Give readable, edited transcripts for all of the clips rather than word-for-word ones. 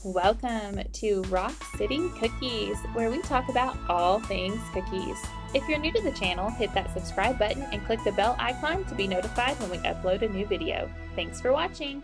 Welcome to Rock City Cookies, where we talk about all things cookies. If you're new to the channel, hit that subscribe button and click the bell icon to be notified when we upload a new video. Thanks for watching.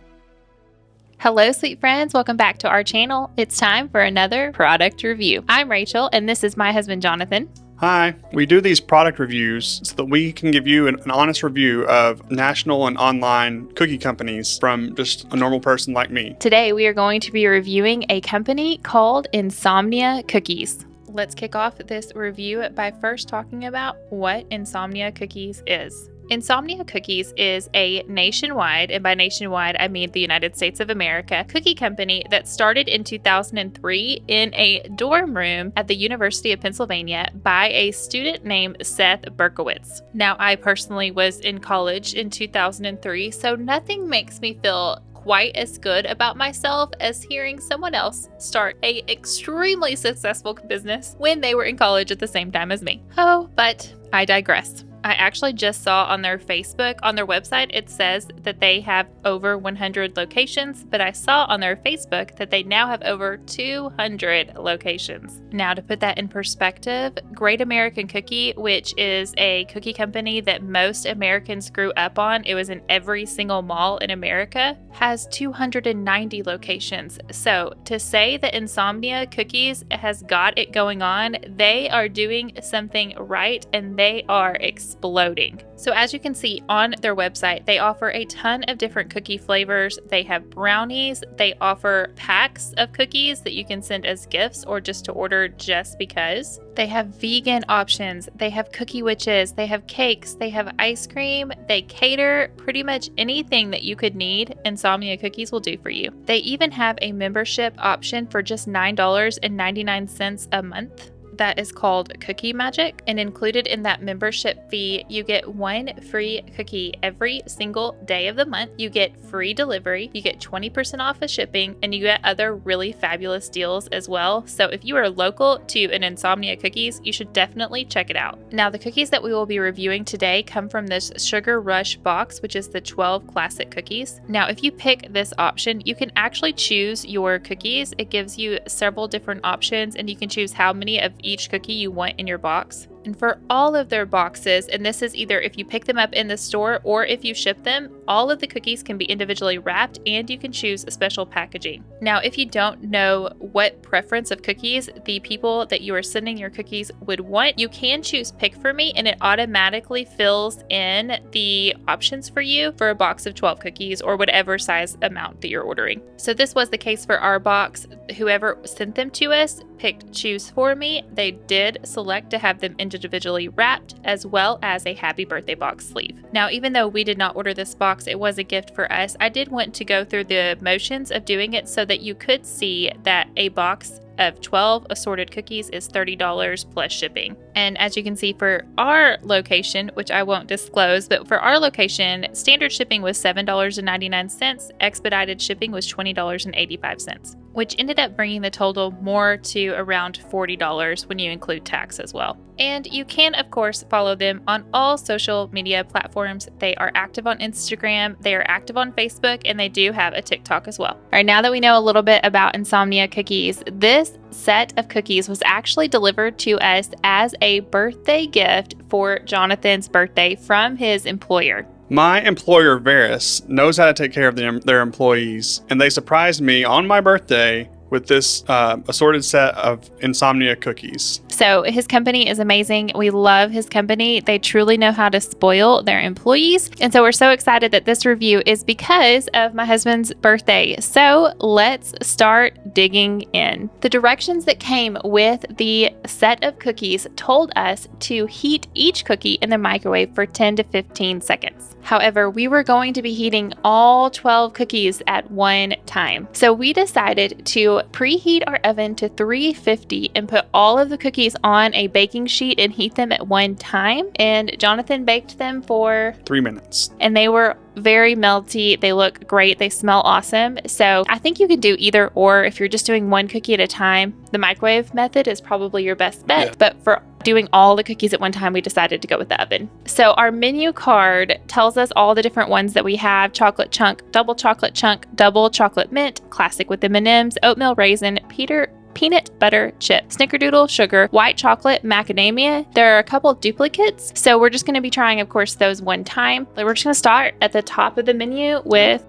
Hello, sweet friends. Welcome back to our channel. It's time for another product review. I'm Rachel, and this is my husband, Jonathan. Hi, we do these product reviews so that we can give you an honest review of national and online cookie companies from just a normal person like me. Today, we are going to be reviewing a company called Insomnia Cookies. Let's kick off this review by first talking about what Insomnia Cookies is. Insomnia Cookies is a nationwide, and by nationwide I mean the United States of America, cookie company that started in 2003 in a dorm room at the University of Pennsylvania by a student named Seth Berkowitz. Now, I personally was in college in 2003, so nothing makes me feel quite as good about myself as hearing someone else start a extremely successful business when they were in college at the same time as me. Oh, but I digress. I actually just saw on their Facebook, on their website, it says that they have over 100 locations, but I saw on their Facebook that they now have over 200 locations. Now, to put that in perspective, Great American Cookie, which is a cookie company that most Americans grew up on, it was in every single mall in America, has 290 locations. So to say that Insomnia Cookies has got it going on, they are doing something right and they are exploding. So as you can see on their website, they offer a ton of different cookie flavors. They have brownies. They offer packs of cookies that you can send as gifts or just to order just because. They have vegan options. They have cookie witches. They have cakes. They have ice cream. They cater pretty much anything that you could need. Insomnia Cookies will do for you. They even have a membership option for just $9.99 a month. That is called Cookie Magic, and included in that membership fee, you get one free cookie every single day of the month. You get free delivery, you get 20% off of shipping, and you get other really fabulous deals as well. So if you are local to an Insomnia Cookies, you should definitely check it out. Now, the cookies that we will be reviewing today come from this Sugar Rush box, which is the 12 classic cookies. Now, if you pick this option, you can actually choose your cookies. It gives you several different options, and you can choose how many of each cookie you want in your box. And for all of their boxes, and this is either if you pick them up in the store or if you ship them, all of the cookies can be individually wrapped and you can choose a special packaging. Now, if you don't know what preference of cookies the people that you are sending your cookies would want, you can choose Pick for Me and it automatically fills in the options for you for a box of 12 cookies or whatever size amount that you're ordering. So this was the case for our box. Whoever sent them to us picked Choose For Me. They did select to have them individually wrapped, as well as a happy birthday box sleeve. Now, even though we did not order this box, it was a gift for us. I did want to go through the motions of doing it so that you could see that a box of 12 assorted cookies is $30 plus shipping. And as you can see for our location, which I won't disclose, but for our location, standard shipping was $7.99, expedited shipping was $20.85, which ended up bringing the total more to around $40 when you include tax as well. And you can, of course, follow them on all social media platforms. They are active on Instagram, they are active on Facebook, and they do have a TikTok as well. All right, now that we know a little bit about Insomnia Cookies, this set of cookies was actually delivered to us as a birthday gift for Jonathan's birthday from his employer. My employer, Veris, knows how to take care of their employees, and they surprised me on my birthday with this assorted set of Insomnia Cookies. So his company is amazing. We love his company. They truly know how to spoil their employees. And so we're so excited that this review is because of my husband's birthday. So let's start digging in. The directions that came with the set of cookies told us to heat each cookie in the microwave for 10 to 15 seconds. However, we were going to be heating all 12 cookies at one time. So we decided to preheat our oven to 350 and put all of the cookies on a baking sheet and heat them at one time. And Jonathan baked them for 3 minutes. And they were very melty. They look great. They smell awesome. So I think you could do either or. If you're just doing one cookie at a time, the microwave method is probably your best bet. Yeah. But for doing all the cookies at one time, we decided to go with the oven. So our menu card tells us all the different ones that we have: chocolate chunk, double chocolate mint, classic with M&Ms, oatmeal raisin, peanut butter chip, Snickerdoodle, sugar, white chocolate, macadamia. There are a couple of duplicates, so we're just going to be trying, of course, those one time. We're just going to start at the top of the menu with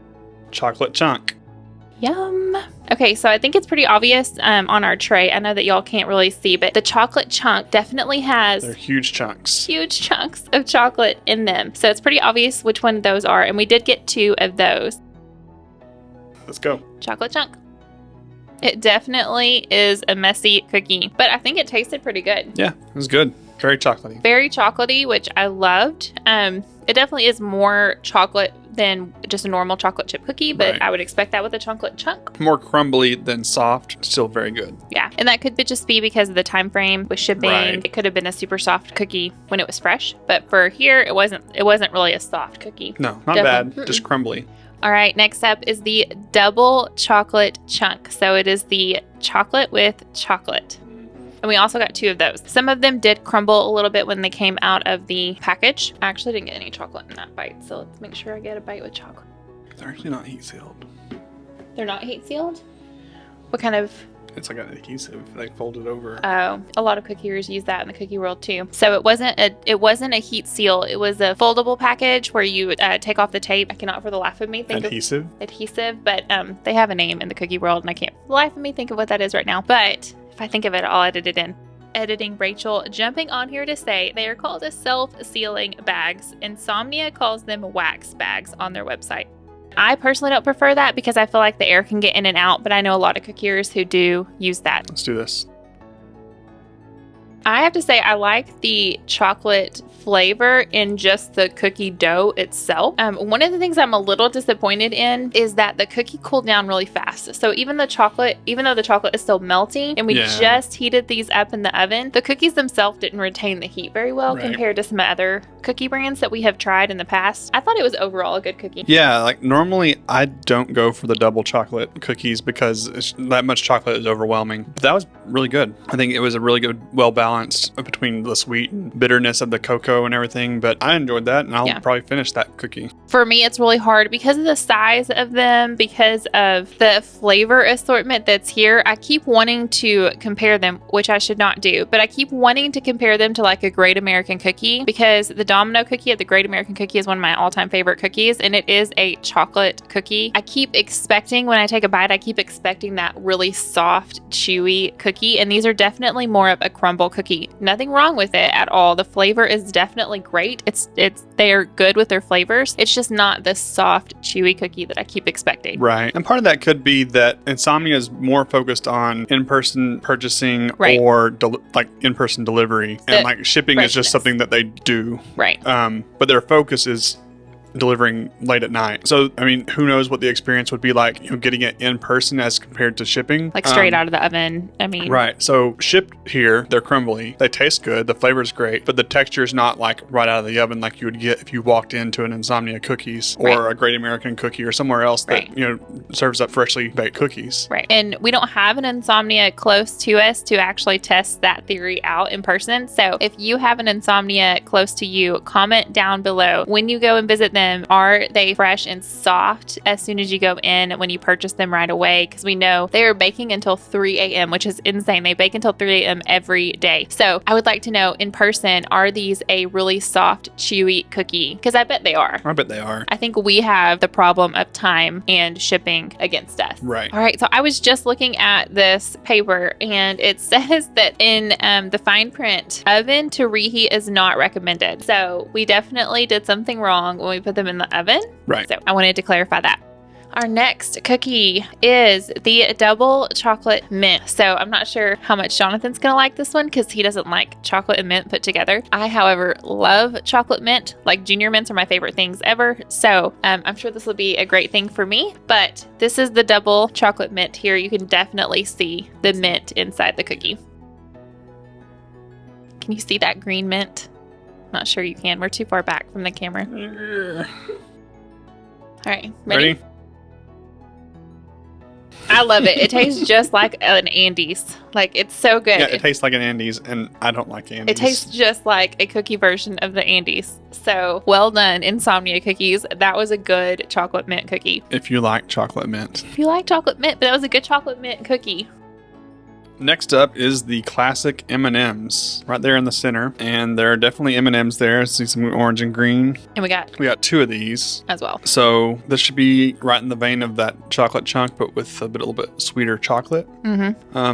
chocolate chunk. Yum. Okay, so I think it's pretty obvious on our tray. I know that y'all can't really see, but the chocolate chunk definitely has... They're huge chunks. Huge chunks of chocolate in them. So it's pretty obvious which one those are, and we did get 2 of those. Let's go. Chocolate chunk. It definitely is a messy cookie, but I think it tasted pretty good. Yeah, it was good. Very chocolatey. Very chocolatey, which I loved. It definitely is more chocolate than just a normal chocolate chip cookie, but Right. I would expect that with a chocolate chunk. More crumbly than soft. Still very good. Yeah, and that could just be because of the time frame with shipping. Right. It could have been a super soft cookie when it was fresh, but for here, it wasn't really a soft cookie. No, not Definitely. bad. Just crumbly. All right, next up is the double chocolate chunk. So it is the chocolate with chocolate. And we also got 2 of those. Some of them did crumble a little bit when they came out of the package. I actually didn't get any chocolate in that bite, so let's make sure I get a bite with chocolate. They're actually not heat sealed. They're not heat sealed? What kind of... It's like an adhesive. They fold it over. Oh, a lot of cookiers use that in the cookie world too. So it wasn't a heat seal. It was a foldable package where you would take off the tape. I cannot for the life of me think Adhesive? of adhesive, but they have a name in the cookie world, and I can't for the life of me think of what that is right now. But if I think of it, I'll edit it in. Editing Rachel jumping on here to say they are called as self-sealing bags. Insomnia calls them wax bags on their website. I personally don't prefer that because I feel like the air can get in and out, but I know a lot of cookiers who do use that. Let's do this. I have to say I like the chocolate flavor in just the cookie dough itself. One of the things I'm a little disappointed in is that the cookie cooled down really fast. So even though the chocolate is still melting and we just heated these up in the oven, the cookies themselves didn't retain the heat very well compared to some other cookie brands that we have tried in the past. I thought it was overall a good cookie. Yeah, like normally I don't go for the double chocolate cookies because that much chocolate is overwhelming. But that was really good. I think it was a really good, well balanced between the sweet and bitterness of the cocoa and everything. But I enjoyed that, and I'll probably finish that cookie. For me, it's really hard because of the size of them, because of the flavor assortment that's here. I keep wanting to compare them, which I should not do, but I keep wanting to compare them to like a Great American Cookie, because the Domino cookie at the Great American Cookie is one of my all-time favorite cookies, and it is a chocolate cookie. I keep expecting, when I take a bite, I keep expecting that really soft, chewy cookie, and these are definitely more of a crumble cookie. Nothing wrong with it at all. The flavor is definitely great. They are good with their flavors. It's just not the soft, chewy cookie that I keep expecting. Right. And part of that could be that Insomnia is more focused on in-person purchasing or like in-person delivery. And like shipping is just something that they do. Right. But their focus is delivering late at night. So, I mean, who knows what the experience would be like, getting it in person as compared to shipping. Like straight out of the oven. I mean. Right. So shipped here, they're crumbly. They taste good. The flavor is great, but the texture is not like right out of the oven like you would get if you walked into an Insomnia Cookies or a Great American Cookie or somewhere else that, serves up freshly baked cookies. Right. And we don't have an Insomnia close to us to actually test that theory out in person. So if you have an Insomnia close to you, comment down below. When you go and visit them, are they fresh and soft as soon as you go in when you purchase them right away? Because we know they are baking until 3 a.m., which is insane. They bake until 3 a.m. every day. So I would like to know in person, are these a really soft, chewy cookie? Because I bet they are. I bet they are. I think we have the problem of time and shipping against us. Right. All right. So I was just looking at this paper, and it says that in the fine print, oven to reheat is not recommended. So we definitely did something wrong when we put them in the oven. Right. So I wanted to clarify that. Our next cookie is the double chocolate mint. So I'm not sure how much Jonathan's going to like this one because he doesn't like chocolate and mint put together. I, however, love chocolate mint. Like junior mints are my favorite things ever. So I'm sure this will be a great thing for me. But this is the double chocolate mint here. You can definitely see the mint inside the cookie. Can you see that green mint? Not sure you can. We're too far back from the camera. All right. Ready? I love it. It tastes just like an Andes. Like, it's so good. Yeah, it tastes like an Andes, and I don't like Andes. It tastes just like a cookie version of the Andes. So, well done, Insomnia Cookies. That was a good chocolate mint cookie. If you like chocolate mint. If you like chocolate mint, but that was a good chocolate mint cookie. Next up is the classic M&Ms right there in the center, and there are definitely M&Ms there. I see some orange and green. And we got 2 of these as well. So this should be right in the vein of that chocolate chunk, but with a little bit sweeter chocolate.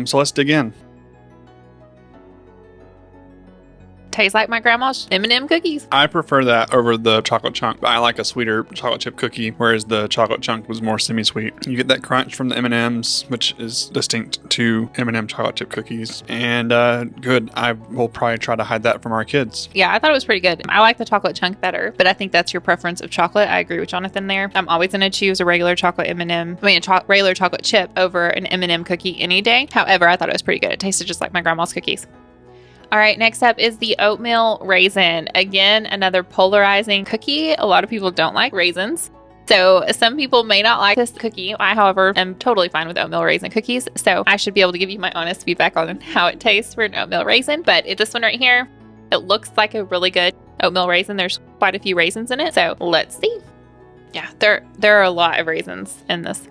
So let's dig in. Tastes like my grandma's M&M cookies. I prefer that over the chocolate chunk. I like a sweeter chocolate chip cookie, whereas the chocolate chunk was more semi-sweet. You get that crunch from the M&Ms, which is distinct to M&M chocolate chip cookies. And good. I will probably try to hide that from our kids. Yeah, I thought it was pretty good. I like the chocolate chunk better, but I think that's your preference of chocolate. I agree with Jonathan there. I'm always going to choose a regular chocolate regular chocolate chip over an M&M cookie any day. However, I thought it was pretty good. It tasted just like my grandma's cookies. All right, next up is the Oatmeal Raisin. Again, another polarizing cookie. A lot of people don't like raisins. So some people may not like this cookie. I, however, am totally fine with Oatmeal Raisin cookies. So I should be able to give you my honest feedback on how it tastes for an Oatmeal Raisin. But this one right here, it looks like a really good Oatmeal Raisin. There's quite a few raisins in it. So let's see. Yeah, there are a lot of raisins in this.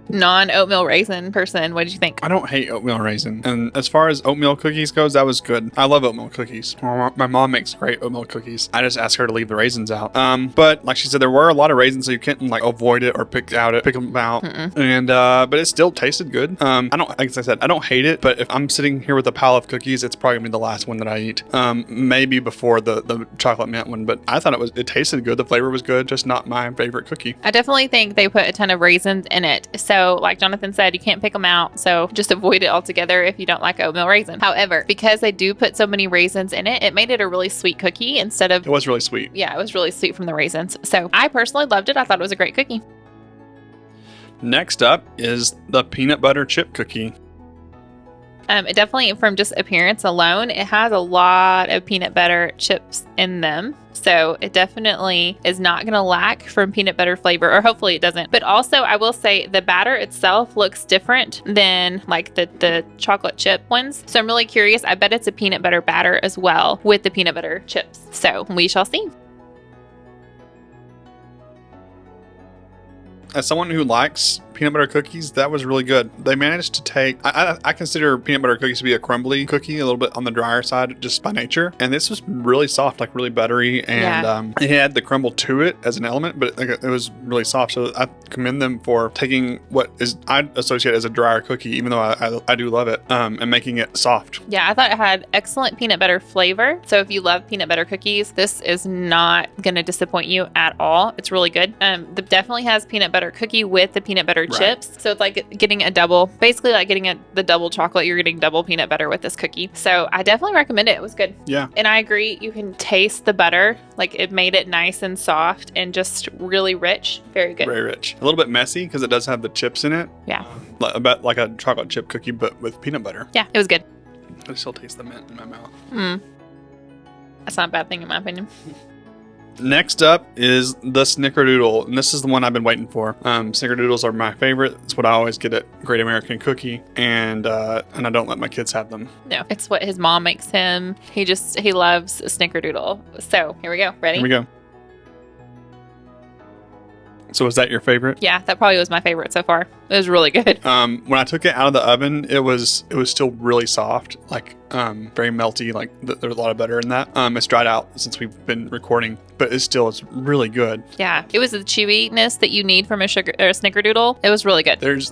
Non-oatmeal raisin person, what did you think? I don't hate oatmeal raisin. And as far as oatmeal cookies goes, that was good. I love oatmeal cookies. My mom makes great oatmeal cookies. I just asked her to leave the raisins out. But like she said, there were a lot of raisins, so you can't like avoid it or pick them out. And but it still tasted good. Like I said, I don't hate it, but if I'm sitting here with a pile of cookies, it's probably gonna be the last one that I eat. Maybe before the chocolate mint one, but I thought it tasted good. The flavor was good, just not my favorite cookie. I definitely think they put a ton of raisins in it. So like Jonathan said, you can't pick them out. So just avoid it altogether if you don't like oatmeal raisin. However, because they do put so many raisins in it, it made it a really sweet cookie instead of... It was really sweet. Yeah, it was really sweet from the raisins. So I personally loved it. I thought it was a great cookie. Next up is the peanut butter chip cookie. It definitely, from just appearance alone, it has a lot of peanut butter chips in them. So it definitely is not going to lack from peanut butter flavor, or hopefully it doesn't. But also, I will say the batter itself looks different than like the chocolate chip ones. So I'm really curious. I bet it's a peanut butter batter as well with the peanut butter chips. So we shall see. As someone who likes peanut butter cookies, that was really good. They managed to take... I consider peanut butter cookies to be a crumbly cookie, a little bit on the drier side just by nature. And this was really soft, like really buttery. And it had the crumble to it as an element, but it was really soft. So I commend them for taking what I associate as a drier cookie, even though I do love it, and making it soft. Yeah, I thought it had excellent peanut butter flavor. So if you love peanut butter cookies, this is not going to disappoint you at all. It's really good. It definitely has peanut butter cookie with the peanut butter chips. So it's like getting a double, basically like getting the double chocolate. You're getting double peanut butter with this cookie. So I definitely recommend it. It was good. Yeah. And I agree. You can taste the butter. Like it made it nice and soft and just really rich. Very good. Very rich. A little bit messy because it does have the chips in it. Yeah. About like a chocolate chip cookie, but with peanut butter. Yeah, it was good. I still taste the mint in my mouth. That's not a bad thing in my opinion. Next up is the Snickerdoodle, and this is the one I've been waiting for. Snickerdoodles are my favorite. It's what I always get at Great American Cookie, and I don't let my kids have them. No, it's what his mom makes him. He loves Snickerdoodle. So here we go. Ready? Here we go. So was that your favorite? Yeah, that probably was my favorite so far. It was really good. When I took it out of the oven, it was still really soft, like very melty. Like there's a lot of butter in that. It's dried out since we've been recording, but it's really good. Yeah, it was the chewiness that you need from a Snickerdoodle. It was really good. There's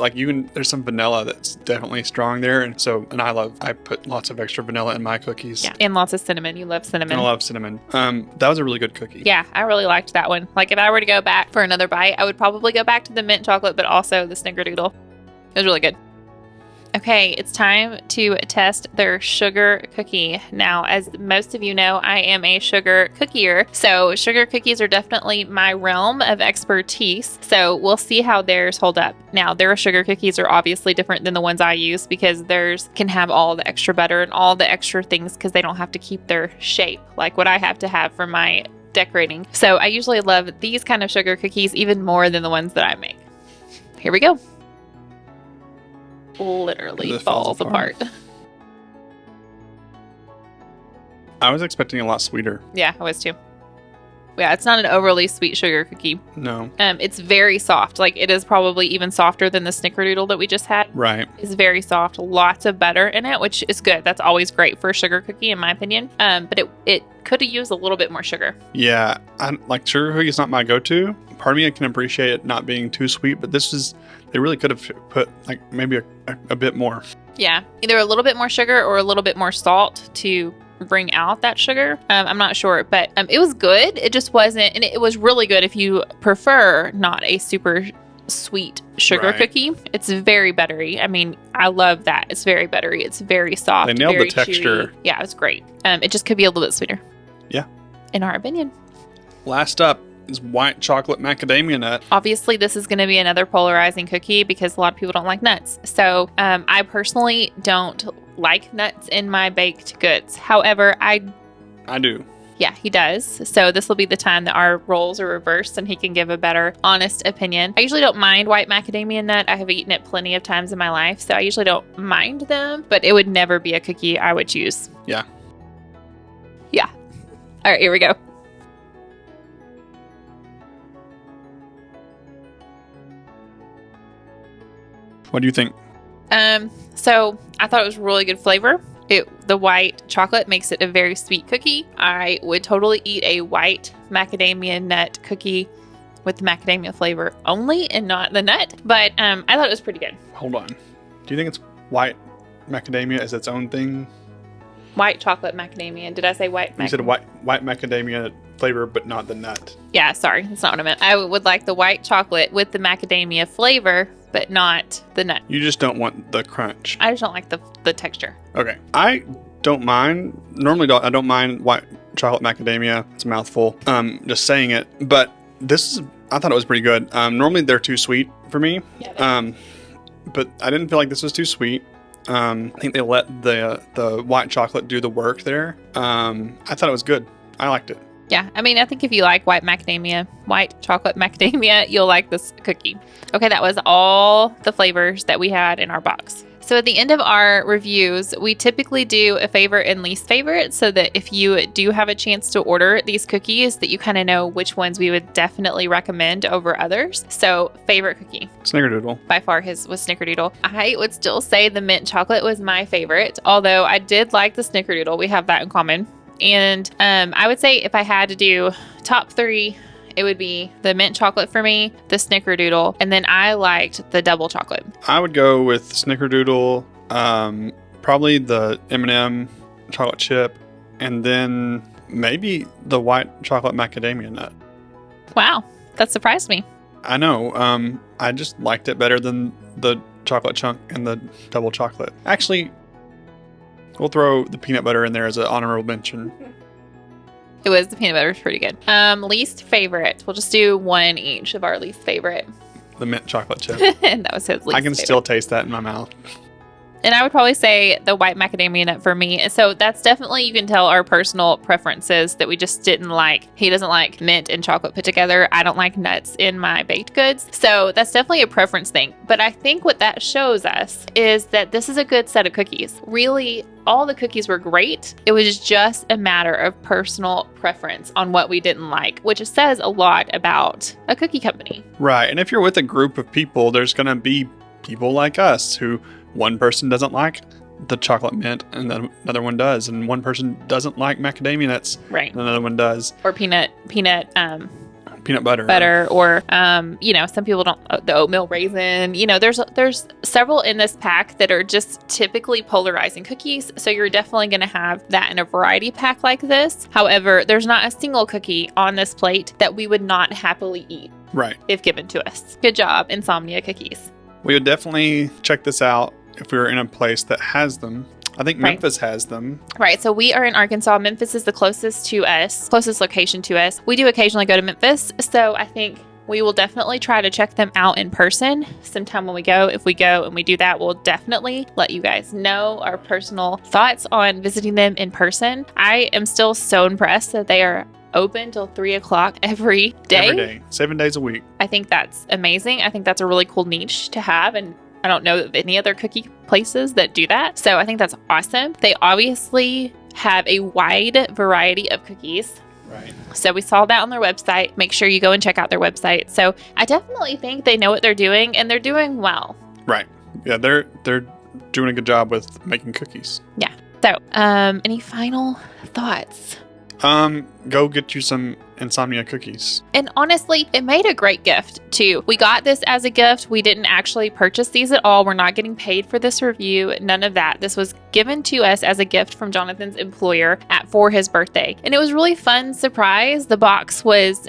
some vanilla that's definitely strong there, and I put lots of extra vanilla in my cookies. Yeah, and lots of cinnamon. You love cinnamon. And I love cinnamon. That was a really good cookie. Yeah, I really liked that one. Like if I were to go back for another bite, I would probably go back to the mint chocolate, but also the Snickerdoodle. It was really good. Okay, it's time to test their sugar cookie. Now, as most of you know, I am a sugar cookier, so sugar cookies are definitely my realm of expertise. So we'll see how theirs hold up. Now, their sugar cookies are obviously different than the ones I use because theirs can have all the extra butter and all the extra things because they don't have to keep their shape like what I have to have for my decorating. So I usually love these kind of sugar cookies even more than the ones that I make. Here we go. Literally It falls apart. I was expecting a lot sweeter. Yeah, I was too. Yeah, it's not an overly sweet sugar cookie. No. It's very soft. Like, it is probably even softer than the Snickerdoodle that we just had. Right. It's very soft. Lots of butter in it, which is good. That's always great for a sugar cookie, in my opinion. But it could have used a little bit more sugar. Yeah. Like, sugar cookie is not my go-to. Part of me, I can appreciate it not being too sweet, but they really could have put, like, maybe a bit more. Yeah. Either a little bit more sugar or a little bit more salt to bring out that sugar. I'm not sure, but it was good. It just wasn't, and it was really good if you prefer not a super sweet sugar cookie. It's very buttery. I mean, I love that. It's very buttery. It's very soft. They nailed very the texture. Chewy. Yeah, it's great. It just could be a little bit sweeter. Yeah. In our opinion. Last up is white chocolate macadamia nut. Obviously, this is going to be another polarizing cookie because a lot of people don't like nuts. So I personally don't like nuts in my baked goods. However, I do. Yeah, he does. So this will be the time that our roles are reversed and he can give a better, honest opinion. I usually don't mind white macadamia nut. I have eaten it plenty of times in my life, so I usually don't mind them, but it would never be a cookie I would choose. Yeah. Yeah. All right, here we go. What do you think? So I thought it was really good flavor. The white chocolate makes it a very sweet cookie. I would totally eat a white macadamia nut cookie with the macadamia flavor only and not the nut. But I thought it was pretty good. Hold on. Do you think it's white macadamia as its own thing? White chocolate macadamia. Did I say white macadamia? You said white macadamia flavor, but not the nut. Yeah, sorry. That's not what I meant. I would like the white chocolate with the macadamia flavor, but not the nut. You just don't want the crunch. I just don't like the texture. Okay. I don't mind. Normally, I don't mind white chocolate macadamia. It's a mouthful. Just saying it. But I thought it was pretty good. Normally, they're too sweet for me. Yeah, but I didn't feel like this was too sweet. I think they let the white chocolate do the work there. I thought it was good. I liked it. Yeah, I mean, I think if you like white chocolate macadamia, you'll like this cookie. Okay, that was all the flavors that we had in our box. So at the end of our reviews, we typically do a favorite and least favorite so that if you do have a chance to order these cookies, that you kind of know which ones we would definitely recommend over others. So favorite cookie. Snickerdoodle. By far his was Snickerdoodle. I would still say the mint chocolate was my favorite, although I did like the Snickerdoodle. We have that in common. And I would say if I had to do top 3, it would be the mint chocolate for me, the Snickerdoodle, and then I liked the double chocolate. I would go with Snickerdoodle, probably the M&M chocolate chip, and then maybe the white chocolate macadamia nut. Wow, that surprised me. I know. I just liked it better than the chocolate chunk and the double chocolate. Actually, we'll throw the peanut butter in there as an honorable mention. It was, the peanut butter was pretty good. Least favorite. We'll just do one each of our least favorite. The mint chocolate chip. And that was his least I can favorite. still taste that in my mouth. And I would probably say the white macadamia nut for me. So that's definitely, you can tell our personal preferences that we just didn't like. He doesn't like mint and chocolate put together. I don't like nuts in my baked goods. So that's definitely a preference thing. But I think what that shows us is that this is a good set of cookies. Really, all the cookies were great. It was just a matter of personal preference on what we didn't like, which says a lot about a cookie company. Right. And if you're with a group of people, there's going to be people like us who one person doesn't like the chocolate mint and then another one does. And one person doesn't like macadamia nuts. Right. And another one does. Or peanut butter. Or, some people don't, the oatmeal raisin, there's several in this pack that are just typically polarizing cookies. So you're definitely going to have that in a variety pack like this. However, there's not a single cookie on this plate that we would not happily eat. Right. If given to us. Good job, Insomnia Cookies. We would definitely check this out if we were in a place that has them. I think Memphis has them. Right. So we are in Arkansas. Memphis is the closest location to us. We do occasionally go to Memphis. So I think we will definitely try to check them out in person sometime when we go. If we go and we do that, we'll definitely let you guys know our personal thoughts on visiting them in person. I am still so impressed that they are open till 3 o'clock every day. Every day, 7 days a week. I think that's amazing. I think that's a really cool niche to have. And I don't know of any other cookie places that do that. So I think that's awesome. They obviously have a wide variety of cookies. Right. So we saw that on their website. Make sure you go and check out their website. So I definitely think they know what they're doing, and they're doing well. Right. Yeah, they're doing a good job with making cookies. Yeah. So, any final thoughts? Go get you some Insomnia cookies. And honestly, it made a great gift too. We got this as a gift. We didn't actually purchase these at all. We're not getting paid for this review. None of that. This was given to us as a gift from Jonathan's employer for his birthday. And it was really fun surprise. The box was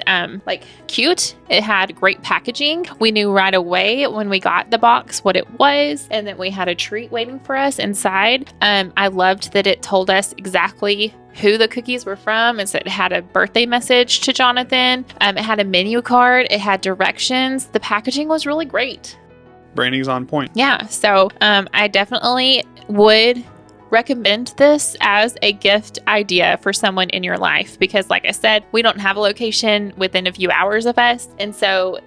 cute. It had great packaging. We knew right away when we got the box what it was, and that we had a treat waiting for us inside. I loved that it told us exactly who the cookies were from. And so it had a birthday message to Jonathan. It had a menu card. It had directions. The packaging was really great. Branding's on point. Yeah. So I definitely would recommend this as a gift idea for someone in your life, because like I said, we don't have a location within a few hours of us. And so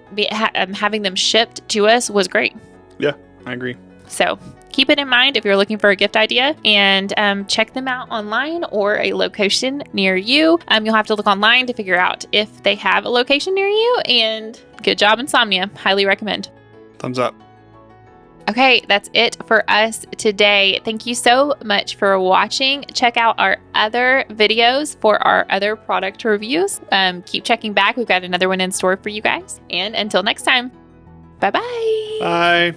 having them shipped to us was great. Yeah, I agree. So keep it in mind if you're looking for a gift idea, and check them out online or a location near you. You'll have to look online to figure out if they have a location near you. And good job, Insomnia. Highly recommend. Thumbs up. Okay, that's it for us today. Thank you so much for watching. Check out our other videos for our other product reviews. Keep checking back. We've got another one in store for you guys. And until next time, bye-bye. Bye.